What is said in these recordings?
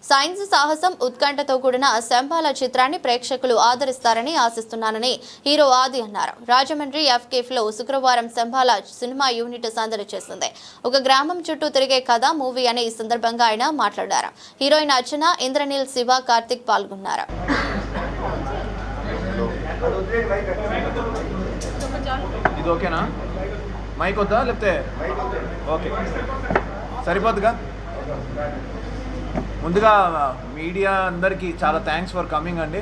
Science సాహసం ఉత్కంఠతో కూడిన శంబాల చిత్రాన్ని ప్రేక్షకులు ఆదరిస్తారని ఆశిస్తున్నానని హీరో ఆది అన్నారు. రాజమండ్రి ఎఫ్కేఫ్లో శుక్రవారం శంబాల సినిమా యూనిట్ సందడి చేసింది. ఒక గ్రామం చుట్టూ తిరిగే కథ మూవీ అని ఈ సందర్భంగా ఆయన మాట్లాడారు. హీరోయిన్ అర్చన, ఇంద్రనీల్, శివ, కార్తిక్ పాల్గొన్నారు. ఇది ఓకేనా? మైక్ వద్దా లేకపోతే ఓకే సరిపోద్దుగా? ముందుగా మీడియా అందరికీ చాలా థ్యాంక్స్ ఫర్ కమింగ్ అండి.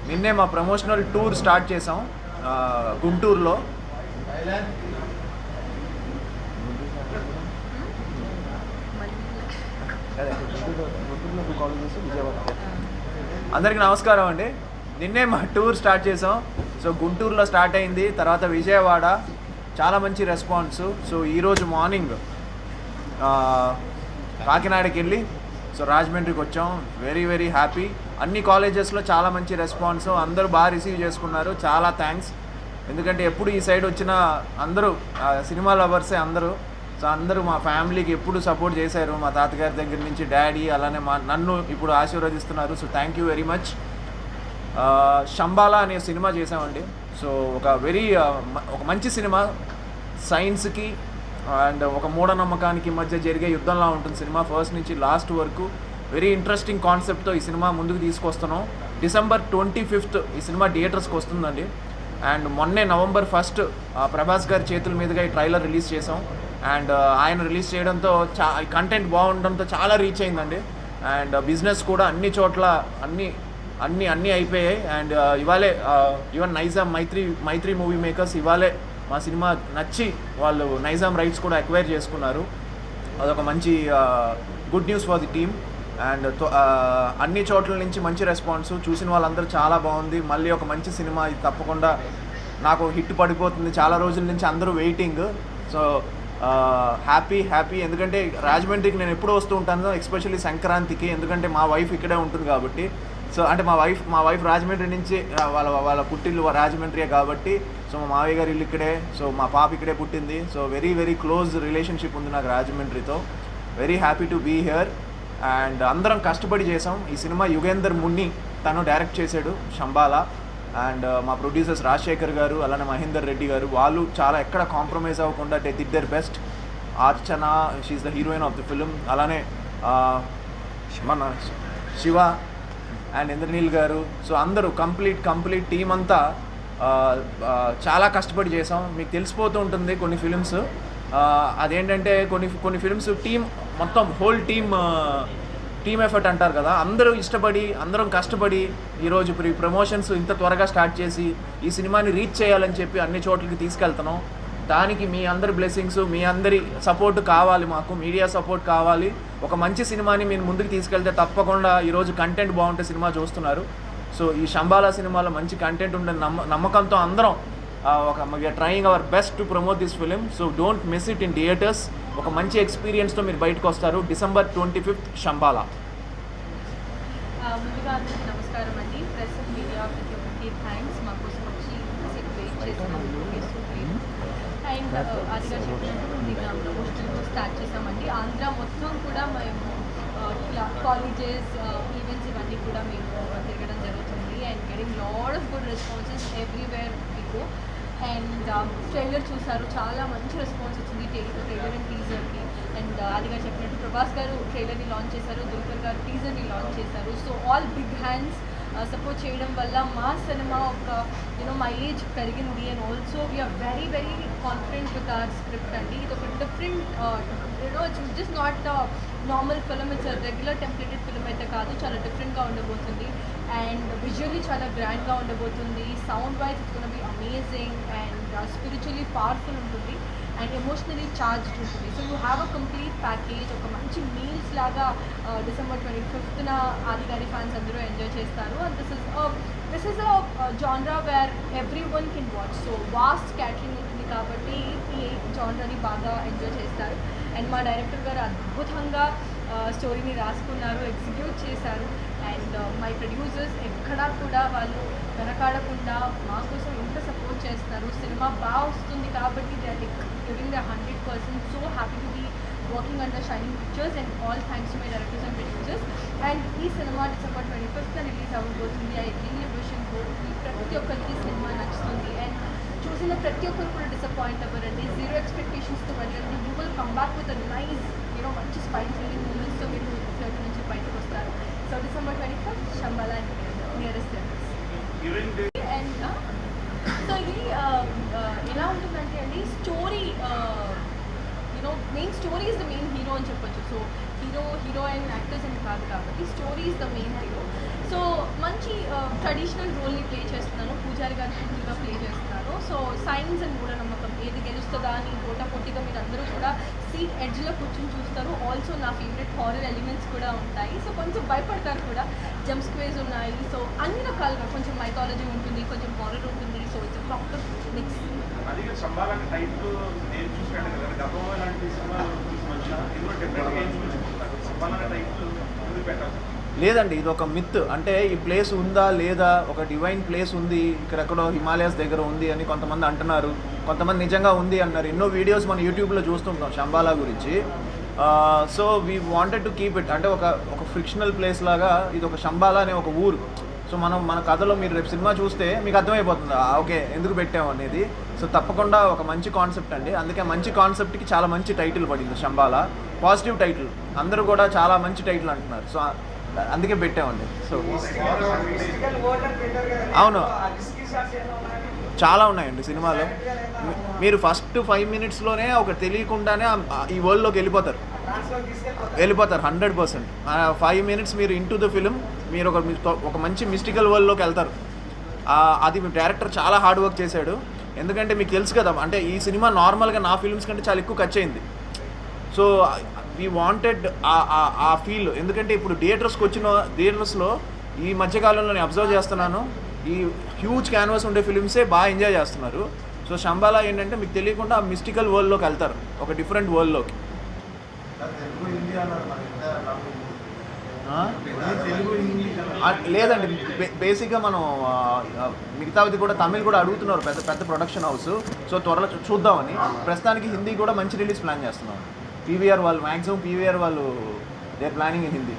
నిన్నే మా ప్రమోషనల్ టూర్ స్టార్ట్ చేసాం గుంటూరులో. అందరికీ నమస్కారం అండి. నిన్నే మా టూర్ స్టార్ట్ చేసాం. సో గుంటూరులో స్టార్ట్ అయింది, తర్వాత విజయవాడ, చాలా మంచి రెస్పాన్స్. సో ఈరోజు మార్నింగ్ కాకినాడకి వెళ్ళి సో రాజమండ్రికి వచ్చాం. Very very happy. అన్ని కాలేజెస్లో చాలా మంచి రెస్పాన్స్, అందరూ బాగా రిసీవ్ చేసుకున్నారు. చాలా థ్యాంక్స్. ఎందుకంటే ఎప్పుడు ఈ సైడ్ వచ్చిన అందరూ సినిమా లవర్సే అందరూ. సో అందరూ మా ఫ్యామిలీకి ఎప్పుడు సపోర్ట్ చేశారు. మా తాతగారి దగ్గర నుంచి డాడీ, అలానే నన్ను ఇప్పుడు ఆశీర్వదిస్తున్నారు. So thank you very much. Shambhala అనే సినిమా చేసామండి. సో ఒక మంచి సినిమా. సైన్స్కి అండ్ ఒక మూఢనమ్మకానికి మధ్య జరిగే యుద్ధంలా ఉంటుంది సినిమా, ఫస్ట్ నుంచి లాస్ట్ వరకు. వెరీ ఇంట్రెస్టింగ్ కాన్సెప్ట్తో ఈ సినిమా ముందుకు తీసుకొస్తున్నాం. December 25th ఈ సినిమా థియేటర్స్కి వస్తుందండి. అండ్ మొన్నే November 1st ప్రభాస్ గారి చేతుల మీదుగా ఈ ట్రైలర్ రిలీజ్ చేసాం. అండ్ ఆయన రిలీజ్ చేయడంతో కంటెంట్ బాగుండడంతో చాలా రీచ్ అయిందండి. అండ్ బిజినెస్ కూడా అన్ని చోట్ల అన్నీ అయిపోయాయి. అండ్ ఇవాళే ఈవెన్ నైజాం మైత్రి మూవీ మేకర్స్ ఇవాళే మా సినిమా నచ్చి వాళ్ళు నైజాం రైట్స్ కూడా అక్వైర్ చేసుకున్నారు. అదొక మంచి good news for the team. And అన్ని చోట్ల నుంచి మంచి రెస్పాన్స్, చూసిన వాళ్ళందరూ చాలా బాగుంది, మళ్ళీ ఒక మంచి సినిమా, ఇది తప్పకుండా నాకు హిట్ పడిపోతుంది, చాలా రోజుల నుంచి అందరూ వెయిటింగ్. So happy. ఎందుకంటే రాజమండ్రికి నేను ఎప్పుడు వస్తూ ఉంటాను, ఎస్పెషల్లీ సంక్రాంతికి, ఎందుకంటే మా వైఫ్ ఇక్కడే ఉంటుంది కాబట్టి. సో అంటే మా వైఫ్ రాజమండ్రి నుంచి, వాళ్ళ పుట్టిల్లు రాజమండ్రియే కాబట్టి. సో మా మావయ్య గారి ఇల్లు ఇక్కడే, సో మా పాప ఇక్కడే పుట్టింది. So very very close relationship ఉంది నాకు రాజమండ్రితో. Very happy to be here. And అందరం కష్టపడి చేసాం ఈ సినిమా. యుగేందర్ మున్ని తను డైరెక్ట్ చేశాడు శంబాల. అండ్ మా ప్రొడ్యూసర్స్ రాజశేఖర్ గారు, అలానే మహేందర్ రెడ్డి గారు, వాళ్ళు చాలా ఎక్కడ కాంప్రమైజ్ అవ్వకుండా did their best. Archana, she's the heroine of the film. అలానే మన శివ అండ్ ఇంద్రనీల్ గారు. సో అందరూ కంప్లీట్ టీమ్ అంతా చాలా కష్టపడి చేసాం. మీకు తెలిసిపోతూ ఉంటుంది కొన్ని ఫిలిమ్స్ అదేంటంటే కొన్ని ఫిలిమ్స్ టీమ్ మొత్తం హోల్ టీమ్ ఎఫర్ట్ అంటారు కదా, అందరూ ఇష్టపడి అందరం కష్టపడి ఈరోజు ప్రమోషన్స్ ఇంత త్వరగా స్టార్ట్ చేసి ఈ సినిమాని రీచ్ చేయాలని చెప్పి అన్ని చోట్లకి తీసుకెళ్తున్నాం. దానికి మీ అందరి బ్లెస్సింగ్స్, మీ అందరి సపోర్ట్ కావాలి, మాకు మీడియా సపోర్ట్ కావాలి. ఒక మంచి సినిమాని మీరు ముందుకు తీసుకెళ్తే తప్పకుండా ఈరోజు కంటెంట్ బాగుంటే సినిమా చూస్తున్నారు. సో ఈ శంబాల సినిమాలో మంచి కంటెంట్ ఉండే నమ్మకంతో అందరం we are trying our best to promote this film. So don't miss it in theatres. ఒక మంచి ఎక్స్పీరియన్స్తో మీరు బయటకు వస్తారు. December 25th Shambhala. ముందుగా అందరికీ నమస్కారం అండి. ప్రెస్ మీడియా థ్యాంక్స్ మా కోసం వచ్చి వెయిట్ చేసినందుకు. అండ్ అదిగా చెప్పినట్టు దీన్ని ప్రమోషన్ స్టార్ట్ చేసామండి. ఆంధ్ర మొత్తం కూడా మేము ఇలా కాలేజెస్, ఈవెంట్స్ ఇవన్నీ కూడా మేము తిరగడం జరుగుతుంది. And getting lot of good responses everywhere we go. And trailer చూసారు, చాలా మంచి రెస్పాన్స్ వచ్చింది ట్రైలర్ అండ్ టీజర్కి. అండ్ అదిగా చెప్పినట్టు ప్రభాస్ గారు ట్రైలర్ని లాంచ్ చేశారు, దుల్కర్ గారు టీజర్ని లాంచ్ చేశారు. So all big hands support చేయడం వల్ల మా సినిమా ఒక మైలేజ్ పెరిగింది. And also we are very very confident with our script అండి. ఇది ఒక different it's just not normal film, it's regular templated film అయితే కాదు, చాలా డిఫరెంట్గా ఉండబోతుంది. అండ్ విజువల్లీ చాలా గ్రాండ్గా ఉండబోతుంది. Sound wise it's gonna B amazing. And spiritually powerful ఉంటుంది అండ్ ఎమోషనలీ చార్జ్డ్ ఉంటుంది. So you have a complete package. ఒక మంచి మీల్స్ లాగా December 25th ఆది గారి ఫ్యాన్స్ అందరూ ఎంజాయ్ చేస్తారు. And this is a genre where every one can watch. So vast catering ఉంటుంది కాబట్టి ఈ జాన్రాని బాగా ఎంజాయ్ చేస్తారు. అండ్ మా డైరెక్టర్ గారు అద్భుతంగా స్టోరీని రాసుకున్నారు, ఎగ్జిక్యూట్ చేశారు. అండ్ మై ప్రొడ్యూసర్స్ ఎక్కడా కూడా వాళ్ళు వెనకాడకుండా మా కోసం ఇంత సపోర్ట్ చేస్తున్నారు. సినిమా బాగా వస్తుంది కాబట్టి they are giving the 100%. So happy to be working under Shining Pictures, and all thanks to my directors and ఈ సినిమా December 21st రిలీజ్ అవ్వబోతుంది. I really wish and hope ప్రతి ఒక్కరికి సినిమా నచ్చుతుంది and చూసిన ప్రతి ఒక్కరు కూడా డిసప్పాయింట్ అవ్వరండి. జీరో ఎక్స్పెక్టేషన్స్తో వెళ్ళండి. You will come back with nice మంచి స్పైన్ థ్రిల్లింగ్ మూమెంట్స్తో మీరు థియేటర్ నుంచి బయటకు వస్తారు. So December 21st Shambhala nearest and so ఇది ఎలా ఉంటుందంటే అండి story main story is the main hero అని చెప్పొచ్చు. సో హీరోయిన్ యాక్టర్స్ అని కాదు కాబట్టి story is the main hero. So మంచి ట్రెడిషనల్ రోల్ని ప్లే చేస్తున్నాను. పూజారి గారి కూతురుగా ప్లే చేస్తున్నాను. సో సైన్స్ అండ్ మూఢనమ్మకం ఏది గెలుస్తుందా అని పోటాపోటీగా మీరు అందరూ కూడా సీట్ ఎడ్జ్లో కూర్చొని చూస్తారు. ఆల్సో నా ఫేవరెట్ హారర్ ఎలిమెంట్స్ కూడా ఉంటాయి. సో కొంచెం భయపడతారు కూడా. జంప్ స్క్వేర్స్ ఉన్నాయి. సో అన్ని రకాలుగా కొంచెం మైథాలజీ ఉంటుంది, కొంచెం హారర్ ఉంటుంది. So it's proper mix. లేదండి, ఇది ఒక మిత్. అంటే ఈ ప్లేస్ ఉందా లేదా, ఒక డివైన్ ప్లేస్ ఉంది ఇక్కడెక్కడో హిమాలయాస్ దగ్గర ఉంది అని కొంతమంది అంటున్నారు, కొంతమంది నిజంగా ఉంది అన్నారు. ఎన్నో వీడియోస్ మన యూట్యూబ్లో చూస్తుంటాం శంబాలా గురించి. So we wanted to keep it, అంటే ఒక ఫ్రిక్షనల్ ప్లేస్ లాగా ఇది ఒక శంబాలా అనే ఒక ఊరు. సో మన కథలో మీరు రేపు సినిమా చూస్తే మీకు అర్థమైపోతుంది ఓకే ఎందుకు పెట్టాము అనేది. సో తప్పకుండా ఒక మంచి కాన్సెప్ట్ అండి. అందుకే మంచి కాన్సెప్ట్కి చాలా మంచి టైటిల్ పడింది శంబాలా. పాజిటివ్ టైటిల్, అందరూ కూడా చాలా మంచి టైటిల్ అంటున్నారు. సో అందుకే పెట్టామండి. సో అవును, చాలా ఉన్నాయండి సినిమాలో. మీరు ఫస్ట్ 5 minutesలోనే ఒక తెలియకుండానే ఈ వరల్డ్లోకి వెళ్ళిపోతారు 100%. 5 minutes మీరు ఇంటూ ద ఫిలిం మీరు ఒక మంచి మిస్టికల్ వరల్డ్లోకి వెళ్తారు. అది మీ డైరెక్టర్ చాలా హార్డ్ వర్క్ చేశాడు. ఎందుకంటే మీకు తెలుసు కదా, అంటే ఈ సినిమా నార్మల్గా నా ఫిల్మ్స్ కంటే చాలా ఎక్కువ ఖర్చు అయింది. సో వీ వాంటెడ్ ఆ ఫీల్. ఎందుకంటే ఇప్పుడు థియేటర్స్లో ఈ మధ్యకాలంలో నేను అబ్జర్వ్ చేస్తున్నాను, ఈ హ్యూజ్ క్యాన్వాస్ ఉండే ఫిలిమ్సే బాగా ఎంజాయ్ చేస్తున్నారు. సో శంబాలా ఏంటంటే మీకు తెలియకుండా ఆ మిస్టికల్ వరల్డ్లోకి వెళ్తారు, ఒక డిఫరెంట్ వరల్డ్లోకి. లేదండి, బేసిక్గా మనం మిగతాది కూడా తమిళ్ కూడా అడుగుతున్నారు, పెద్ద పెద్ద ప్రొడక్షన్ హౌస్. సో త్వరలో చూద్దామని. ప్రస్తుతానికి హిందీ కూడా మంచి రిలీజ్ ప్లాన్ చేస్తున్నాం. పీవీఆర్ వాళ్ళు మ్యాక్సిమం వాళ్ళు they planning in Hindi.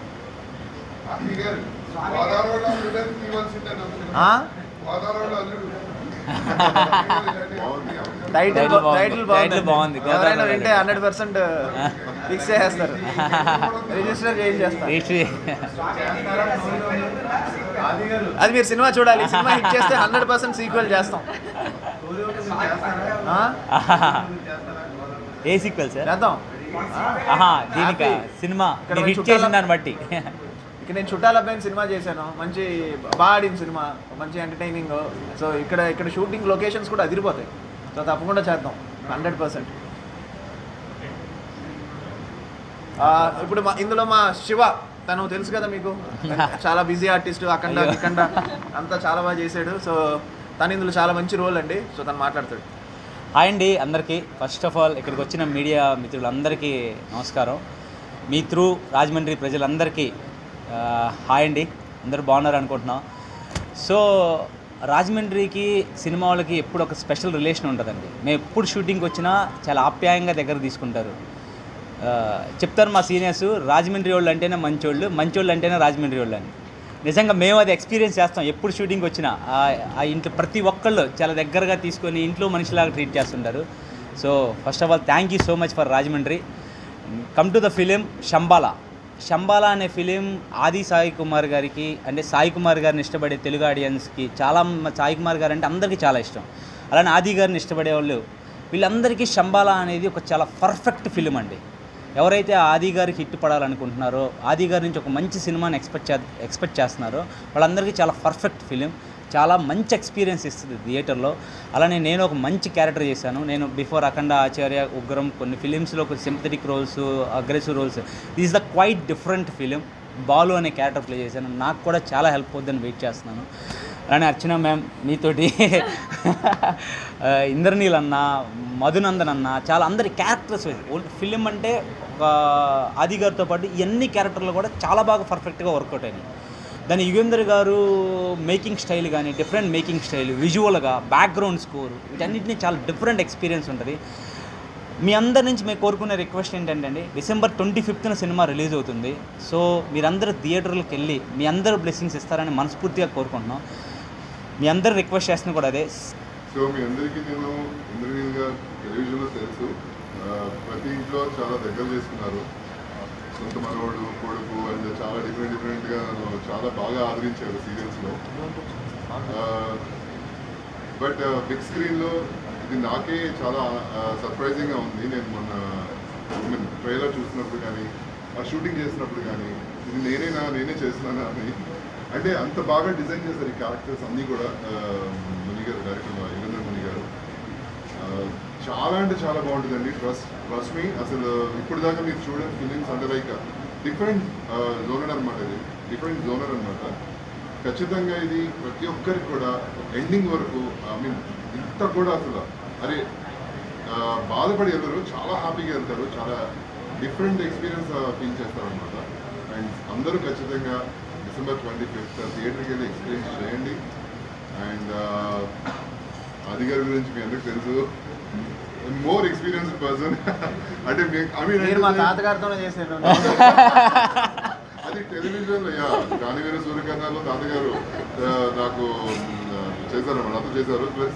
Title బాగుంది. ఎవరైనా వింటే 100% ఫిక్స్ చేస్తారు, రిజిస్టర్ చేస్తారు. అది మీరు సినిమా చూడాలి. సినిమా హిట్ చేస్తే 100% సీక్వెల్ చేస్తాం. ఏ సీక్వెల్ సార్ చేద్దాం దీనికి సినిమా హిట్ చేసిన దాన్ని బట్టి. ఇక్కడ నేను చుట్టాల అబ్బాయిని సినిమా చేశాను, మంచి బాగా ఆడిన సినిమా, మంచి ఎంటర్టైనింగ్. సో ఇక్కడ షూటింగ్ లొకేషన్స్ కూడా అదిరిపోతాయి. సో తప్పకుండా చేద్దాం 100%. ఇప్పుడు ఇందులో మా శివ, తను తెలుసు కదా మీకు, చాలా బిజీ ఆర్టిస్ట్, అఖండ అంతా చాలా బాగా చేశాడు. సో తను ఇందులో చాలా మంచి రోల్ అండి. సో తను మాట్లాడతాడు. హాయ్ అండి అందరికీ. ఫస్ట్ ఆఫ్ ఆల్ ఇక్కడికి వచ్చిన మీడియా మిత్రులందరికీ నమస్కారం. మీ త్రూ రాజమండ్రి ప్రజలందరికీ హాయ్ అండి. అందరూ బాగున్నారు అనుకుంటున్నాం. సో రాజమండ్రికి సినిమా వాళ్ళకి ఎప్పుడు ఒక స్పెషల్ రిలేషన్ ఉంటుందండి. మేము ఎప్పుడు షూటింగ్కి వచ్చినా చాలా ఆప్యాయంగా దగ్గర తీసుకుంటారు. చెప్తారు మా సీనియర్స్, రాజమండ్రి వాళ్ళు అంటేనే మంచోళ్ళు అంటేనే రాజమండ్రి వాళ్ళు అని. నిజంగా మేము అది ఎక్స్పీరియన్స్ చేస్తాం. ఎప్పుడు షూటింగ్కి వచ్చినా ఆ ఇంట్లో ప్రతి ఒక్కళ్ళు చాలా దగ్గరగా తీసుకొని ఇంట్లో మనిషిలాగా ట్రీట్ చేస్తుంటారు. So first of all thank you so much for Rajahmundry. Come to the film Shambhala అనే ఫిలిం ఆది సాయి కుమార్ గారికి, అంటే సాయి కుమార్ గారిని ఇష్టపడే తెలుగు ఆడియన్స్కి చాలా, సాయి కుమార్ గారు అంటే అందరికీ చాలా ఇష్టం. అలానే ఆది గారిని ఇష్టపడే వాళ్ళు వీళ్ళందరికీ శంబాలా అనేది ఒక చాలా పర్ఫెక్ట్ ఫిలిం అండి. ఎవరైతే ఆది గారికి హిట్ పడాలనుకుంటున్నారో, ఆది గారి నుంచి ఒక మంచి సినిమాని ఎక్స్పెక్ట్ చేస్తున్నారో వాళ్ళందరికీ చాలా పర్ఫెక్ట్ ఫిలిం. చాలా మంచి ఎక్స్పీరియన్స్ ఇస్తుంది థియేటర్లో. అలానే నేను ఒక మంచి క్యారెక్టర్ చేశాను. నేను బిఫోర్ అఖండ, ఆచార్య, ఉగ్రం కొన్ని ఫిలిమ్స్లో ఒక sympathetic roles, aggressive roles. This is the quite different film. Balu అనే క్యారెక్టర్ ప్లే చేశాను. నాకు కూడా చాలా హెల్ప్ అవుతుందని వెయిట్ చేస్తున్నాను. అలానే అర్చన మ్యామ్ మీతోటి, ఇంద్రనీల్ అన్న, మధునందన్ అన్న, చాలా అందరి క్యారెక్టర్స్ ఫిలిం అంటే ఒక ఆది గారితో పాటు ఇవన్నీ క్యారెక్టర్లు కూడా చాలా బాగా పర్ఫెక్ట్గా వర్కౌట్ అయినాయి. దాని యుగేందర్ గారు మేకింగ్ స్టైల్ కానీ, డిఫరెంట్ మేకింగ్ స్టైల్, విజువల్గా బ్యాక్గ్రౌండ్ స్కోర్, వీటన్నిటిని చాలా డిఫరెంట్ ఎక్స్పీరియన్స్ ఉంటుంది. మీ అందరి నుంచి మేము కోరుకునే రిక్వెస్ట్ ఏంటంటే అండి, డిసెంబర్ 25న సినిమా రిలీజ్ అవుతుంది. సో మీరందరూ థియేటర్లకు వెళ్ళి మీ అందరూ బ్లెస్సింగ్స్ ఇస్తారని మనస్ఫూర్తిగా కోరుకుంటున్నాం. మీ అందరూ రిక్వెస్ట్ చేస్తున్న కూడా అదే. సో మీ అందరికీ నేను ఇంద్రనీల్గా టెలివిజన్లో తెలుసు. ప్రతి ఇంట్లో చాలా దగ్గర చేసుకున్నారు. సొంత మనవాడు, కొడుకు అండ్ చాలా డిఫరెంట్గా నన్ను చాలా బాగా ఆదరించారు సీరియల్స్లో. బట్ బిగ్ స్క్రీన్లో ఇది నాకే చాలా సర్ప్రైజింగ్గా ఉంది. నేను మొన్న ట్రైలర్ చూసినప్పుడు కానీ, ఆ షూటింగ్ చేసినప్పుడు కానీ, ఇది నేనే చేస్తున్నానా అని, అంటే అంత బాగా డిజైన్ చేశారు ఈ క్యారెక్టర్స్ అన్నీ కూడా. ముని గారు, డైరెక్టర్ యుగేంద్ర ముని గారు, చాలా అంటే చాలా బాగుంటుందండి. Trust me. అసలు ఇప్పుడు దాకా మీరు చూడని ఫిలిమ్స్ అంటే లైక్ డిఫరెంట్ జోనర్ అనమాట. ఇది డిఫరెంట్ జోనర్ అనమాట. ఖచ్చితంగా ఇది ప్రతి ఒక్కరికి కూడా ఎండింగ్ వరకు ఇంత కూడా అసలు అరే బాధపడి వెళ్తారు, చాలా హ్యాపీగా వెళ్తారు, చాలా డిఫరెంట్ ఎక్స్పీరియన్స్ ఫీల్ చేస్తారనమాట. అండ్ అందరూ ఖచ్చితంగా డిసెంబర్ 25th థియేటర్కి వెళ్ళి ఎక్స్పీరియన్స్ చేయండి. అండ్ ఆది గారి గురించి మీ అందరికి తెలుసు, మోర్ ఎక్స్పీరియన్స్ పర్సన్. అంటే మీరు మా తాతగారితోనే చేశారు. అది టెలివిజన్లో గానివేరు సూర్యకర్ణాల్లో తాతగారు నాకు చేశారు, నాతో చేశారు. ప్లస్